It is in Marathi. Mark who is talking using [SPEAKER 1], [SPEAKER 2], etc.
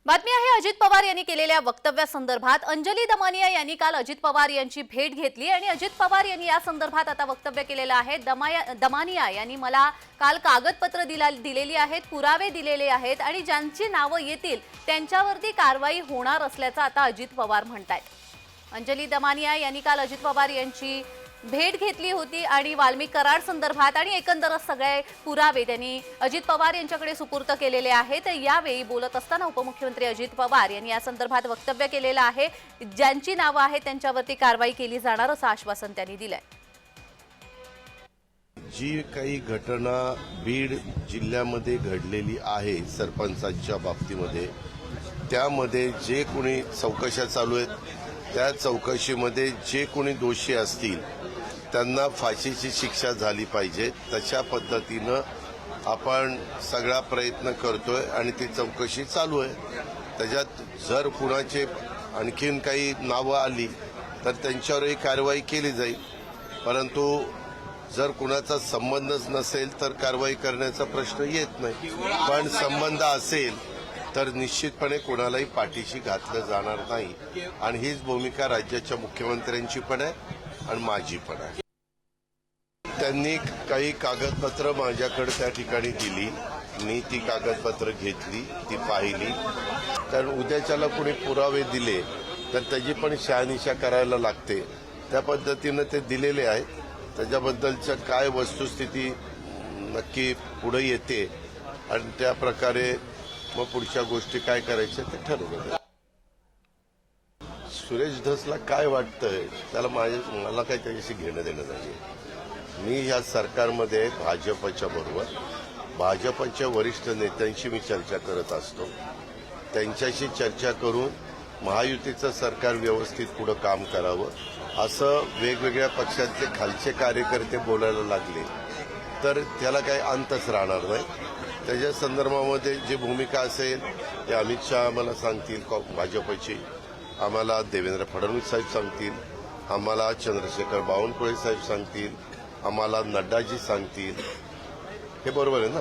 [SPEAKER 1] बातमी आहे अजित पवार यांनी केलेल्या वक्तव्यासंदर्भात। अंजली दमानिया यांनी काल अजित पवार यांची भेट घेतली आणि अजित पवार यांनी या संदर्भात आता वक्तव्य केलेलं आहे। दमानिया यांनी मला काल कागदपत्र दिलेली आहेत, पुरावे दिलेले आहेत आणि ज्यांची नावे येतील त्यांच्यावरती कारवाई होणार असल्याचं आता अजित पवार म्हणतायत। अंजली दमानिया यांनी काल अजित पवार यांची भेट घेतली होती आणि वाल्मिक कराड संदर्भात आणि एकंदरच सगळे पुरावे त्यांनी अजित पवार यांच्याकडे सुपूर्द केलेले आहेत। यावेळी बोलत असताना उपमुख्यमंत्री अजित पवार यांनी या संदर्भात वक्तव्य केलेलं आहे। ज्यांची नावे आहेत त्यांच्यावरती कारवाई केली जाणार असं आश्वासन त्यांनी दिलंय।
[SPEAKER 2] जी काही घटना बीड जिल्ह्यामध्ये घडलेली आहे सरपंचांच्या बाबतीमध्ये, त्यामध्ये जे कोणी चौकशा चालू आहेत त्या चौकशीमध्ये जे कोणी दोषी असतील त्यांना फाशीची शिक्षा झाली पाहिजे। तशा पद्धतीनं आपण सगळा प्रयत्न करतोय आणि ती चौकशी चालू आहे। त्याच्यात जर कुणाचे आणखीन काही नावं आली तर त्यांच्यावरही कारवाई केली जाईल, परंतु जर कुणाचा संबंधच नसेल तर कारवाई करण्याचा प्रश्न येत नाही। पण संबंध असेल तर निश्चितपणे कोणालाही पाठीशी घातलं जाणार नाही आणि हीच भूमिका राज्याच्या मुख्यमंत्र्यांची पण आहे आणि माझी पण आहे। त्यांनी काही कागदपत्र माझ्याकडे त्या ठिकाणी दिली, मी ती कागदपत्र घेतली, ती पाहिली। कारण उद्याच्याला कोणी पुरावे दिले तर त्याची पण शहानिशा करायला लागते, त्या पद्धतीनं ते दिलेले आहेत। त्याच्याबद्दलच्या काय वस्तुस्थिती नक्की पुढे येते आणि त्या प्रकारे मग पुढच्या गोष्टी काय करायच्या ते ठरवलं। सुरेश धसला काय वाटतंय त्याला मला काय त्याच्याशी घेणं देणं नाही। मी या सरकारमध्ये भाजपच्या बरोबर भाजपच्या वरिष्ठ नेत्यांशी मी चर्चा करत असतो। त्यांच्याशी चर्चा करून महायुतीचं सरकार व्यवस्थित पुढे काम करावं असं वेगवेगळ्या पक्षांचे खालचे कार्यकर्ते बोलायला लागले तर त्याला काही अंतच राहणार नाही। त्याच्या संदर्भामध्ये जी भूमिका असेल ते अमित शहा आम्हाला सांगतील, भाजपची आम्हाला देवेंद्र फडणवीस साहेब सांगतील, आम्हाला चंद्रशेखर बावनकुळे साहेब सांगतील, आम्हाला नड्डाजी सांगतील। हे बरोबर आहे ना।